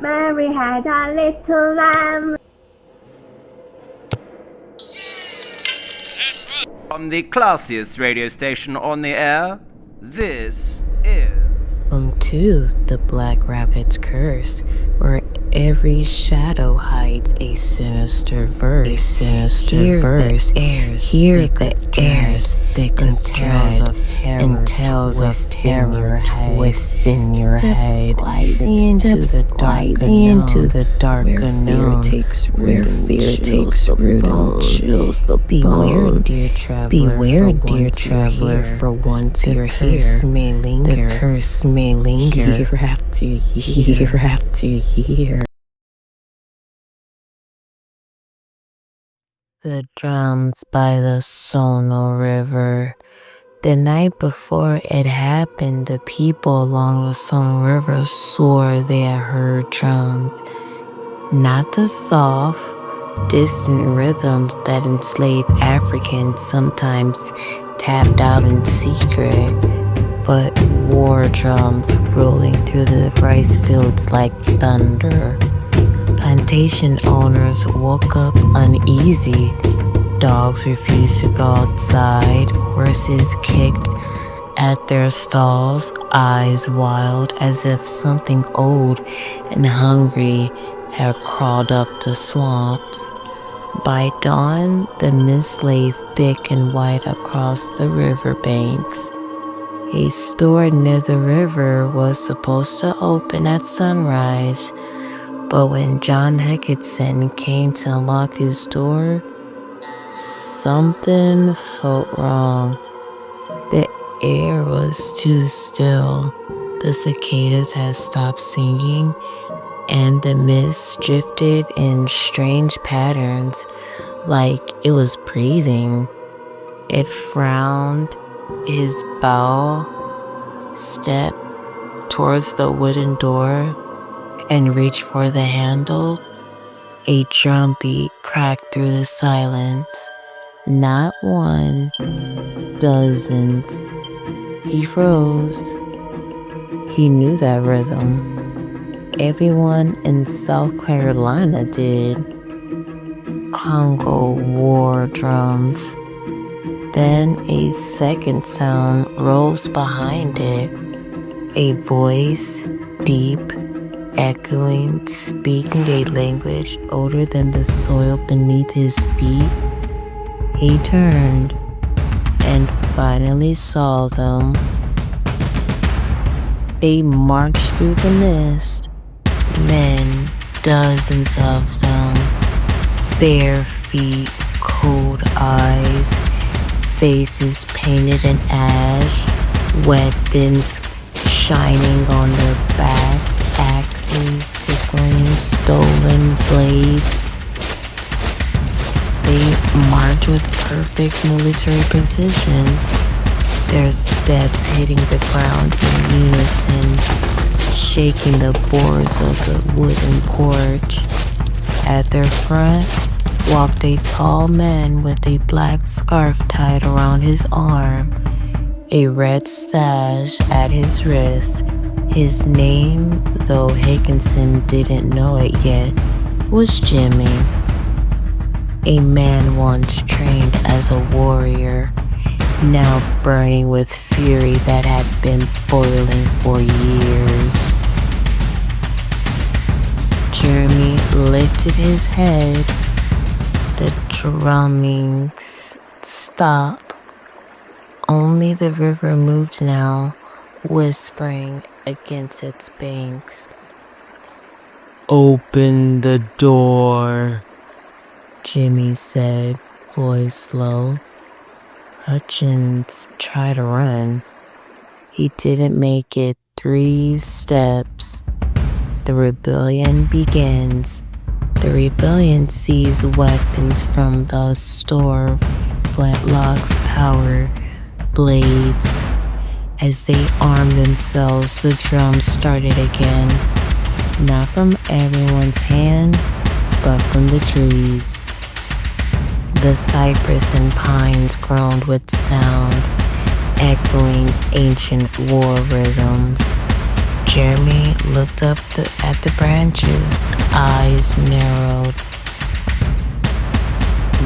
Mary had a little lamb. From the classiest radio station on the air, this is... Welcome to the Black Rabbit's Curse, where every shadow hides a sinister verse. Hear the airs thick with dread and tales of terror twist in your head. Into the dark unknown, where fear takes root and chills the bone. Beware, dear traveler, for once you're here. The curse may linger year after year. The drums by the Stono River. The night before it happened, the people along the Stono River swore they had heard drums. Not the soft, distant rhythms that enslaved Africans sometimes tapped out in secret, but war drums rolling through the rice fields like thunder. Plantation owners woke up uneasy. Dogs refused to go outside. Horses kicked at their stalls, eyes wild as if something old and hungry had crawled up the swamps. By dawn, the mist lay thick and white across the riverbanks. A store near the river was supposed to open at sunrise, but when John Heckinson came to unlock his door, something felt wrong. The air was too still. The cicadas had stopped singing, and the mist drifted in strange patterns, like it was breathing. It frowned, his bow stepped towards the wooden door and reached for the handle. A drum beat cracked through the silence. Not one, dozens. He froze. He knew that rhythm. Everyone in South Carolina did. Congo war drums. Then a second sound rose behind it. A voice, deep, echoing, speaking a language older than the soil beneath his feet. He turned and finally saw them. They marched through the mist. Men, dozens of them. Bare feet, cold eyes, faces painted in ash, weapons shining on their backs, axes, sickling, stolen blades. They march with perfect military precision, their steps hitting the ground in unison, shaking the boards of the wooden porch. At their front walked a tall man with a black scarf tied around his arm, a red sash at his wrist. His name, though Higginson didn't know it yet, was Jimmy. A man once trained as a warrior, now burning with fury that had been boiling for years. Jeremy lifted his head. The drumming stopped. Only the river moved now, whispering against its banks. "Open the door," Jimmy said, voice low. Hutchins tried to run. He didn't make it 3 steps. The rebellion begins. The rebellion seized weapons from the store, flintlocks, power, blades. As they armed themselves, the drums started again. Not from everyone's hand, but from the trees. The cypress and pines groaned with sound, echoing ancient war rhythms. Jeremy looked up at the branches, eyes narrowed.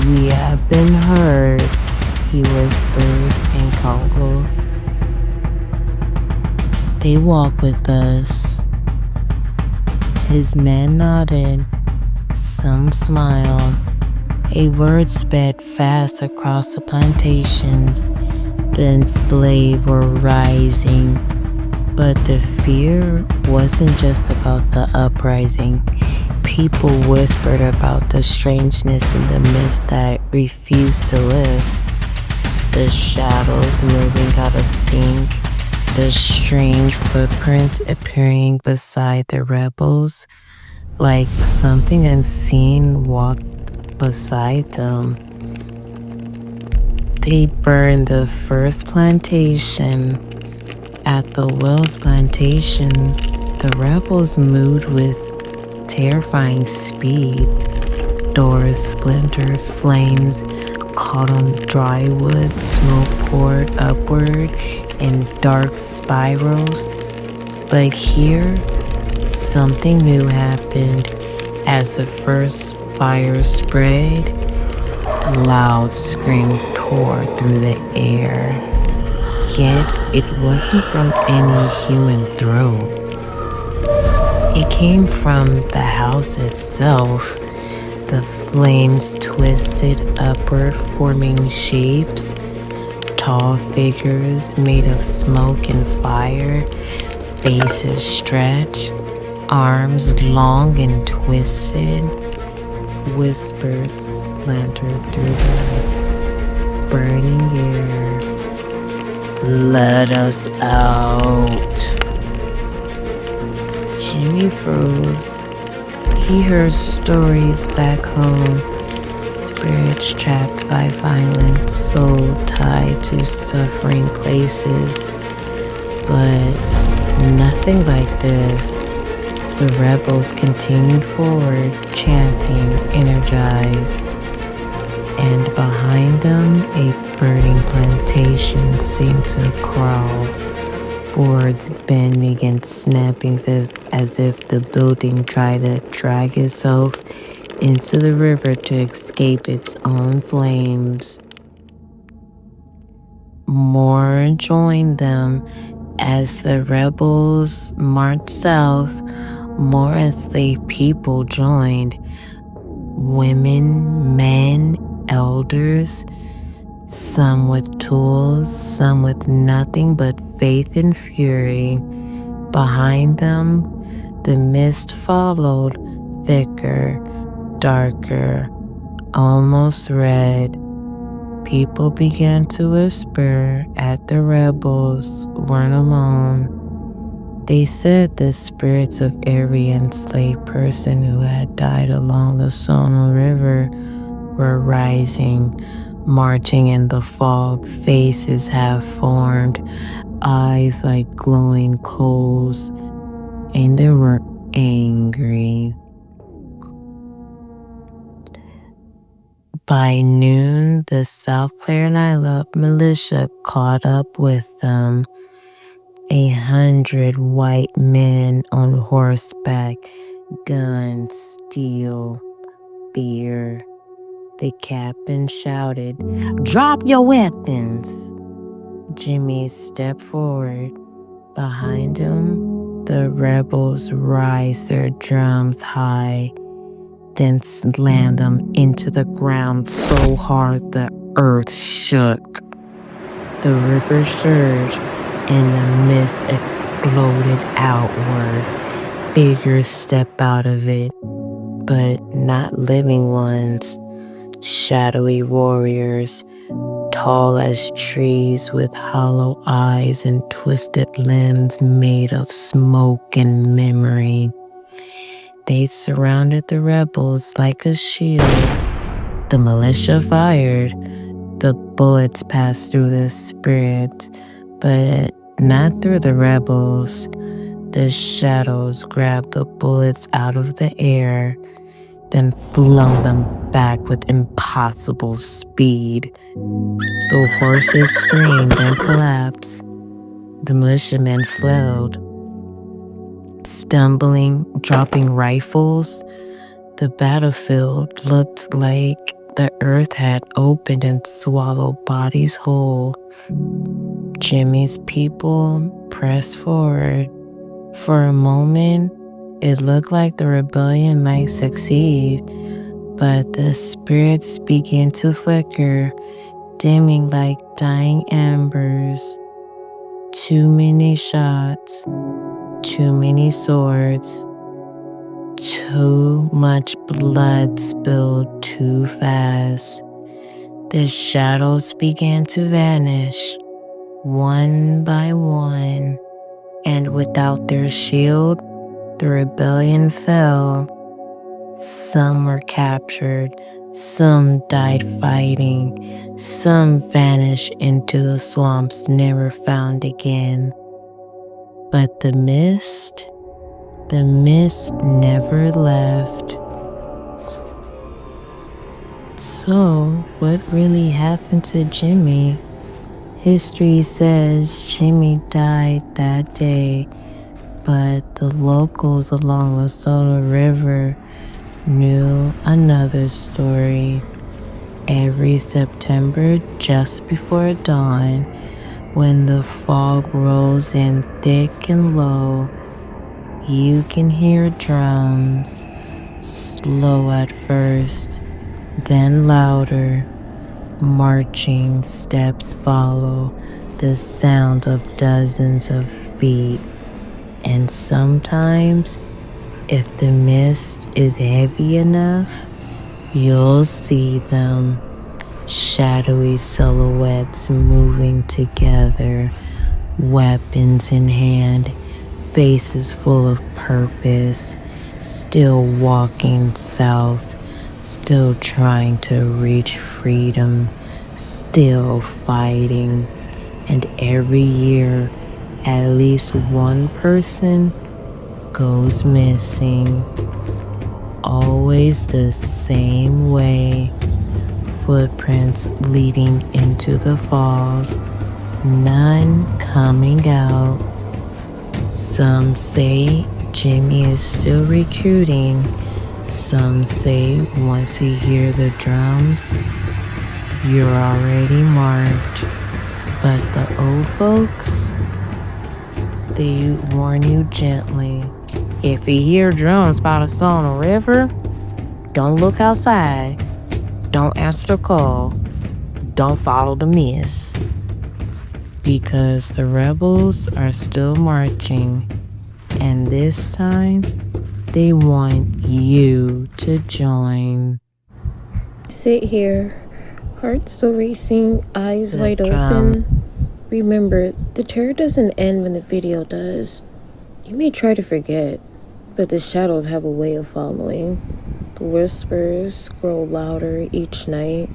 "We have been heard," he whispered in Congo. "They walk with us." His men nodded. Some smiled. A word sped fast across the plantations. The enslaved were rising. But the fear wasn't just about the uprising. People whispered about the strangeness in the mist that refused to live. The shadows moving out of sync, the strange footprints appearing beside the rebels, like something unseen walked beside them. They burned the first plantation. At the Wells plantation, the rebels moved with terrifying speed. Doors splintered, flames caught on dry wood, smoke poured upward in dark spirals. But here, something new happened. As the first fire spread, loud screams tore through the air. Yet it wasn't from any human throat. It came from the house itself. The flames twisted upward, forming shapes. Tall figures made of smoke and fire. Faces stretched, arms long and twisted. Whispers slanted through the burning air. "Let us out." Jimmy froze. He heard stories back home. Spirits trapped by violence, soul tied to suffering places. But nothing like this. The rebels continued forward, chanting, energized. And behind them, a burning plantation seemed to crawl, boards bending and snapping as if the building tried to drag itself into the river to escape its own flames. More joined them as the rebels marched south. More enslaved people joined. Women, men, elders, some with tools, some with nothing but faith and fury. Behind them, the mist followed, thicker, darker, almost red. People began to whisper at the rebels weren't alone. They said the spirits of every enslaved person who had died along the Stono River were rising, marching in the fog, faces half formed, eyes like glowing coals, and they were angry. By noon, the South Carolina militia caught up with them. 100 white men on horseback, guns, steel, beer. The captain shouted, "Drop your weapons!" Jimmy stepped forward. Behind him, the rebels raised their drums high, then slammed them into the ground so hard the earth shook. The river surged and the mist exploded outward. Figures stepped out of it, but not living ones. Shadowy warriors, tall as trees with hollow eyes and twisted limbs made of smoke and memory. They surrounded the rebels like a shield. The militia fired. The bullets passed through the spirits, but not through the rebels. The shadows grabbed the bullets out of the air, then flung them back with impossible speed. The horses screamed and collapsed. The militiamen fled. stumbling, dropping rifles. The battlefield looked like the earth had opened and swallowed bodies whole. Jimmy's people pressed forward. For a moment, it looked like the rebellion might succeed, but the spirits began to flicker, dimming like dying embers. Too many shots, too many swords, too much blood spilled too fast. The shadows began to vanish, one by one, and without their shield, the rebellion fell. Some were captured, some died fighting, some vanished into the swamps never found again. But the mist never left. So, what really happened to Jimmy? History says Jimmy died that day, but the locals along the Stono River knew another story. Every September, just before dawn, when the fog rolls in thick and low, you can hear drums, slow at first, then louder. Marching steps follow the sound of dozens of feet, and sometimes, if the mist is heavy enough, you'll see them, shadowy silhouettes moving together, weapons in hand, faces full of purpose, still walking south, still trying to reach freedom, still fighting. And every year, at least one person goes missing. Always the same way. Footprints leading into the fog, none coming out. Some say Jimmy is still recruiting. Some say once you hear the drums, you're already marked. But the old folks, they warn you gently. If you hear drums by the Stono River, don't look outside. Don't answer the call. Don't follow the mist. Because the rebels are still marching. And this time, they want you to join. Sit here, heart still racing, eyes The wide drum. open. Remember, the terror doesn't end when the video does. You may try to forget, but the shadows have a way of following. The whispers grow louder each night,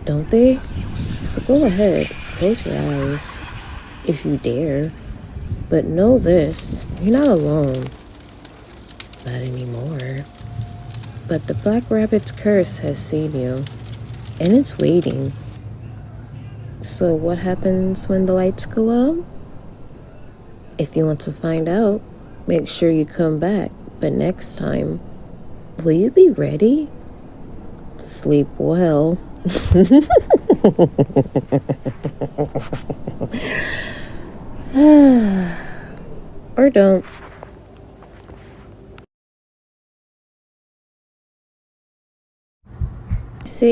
don't they? So go ahead, close your eyes, if you dare. But know this, you're not alone. Not anymore. But the Black Rabbit's curse has seen you, and it's waiting. So what happens when the lights go out? If you want to find out, make sure you come back. But next time, will you be ready? Sleep well. Or don't. Sit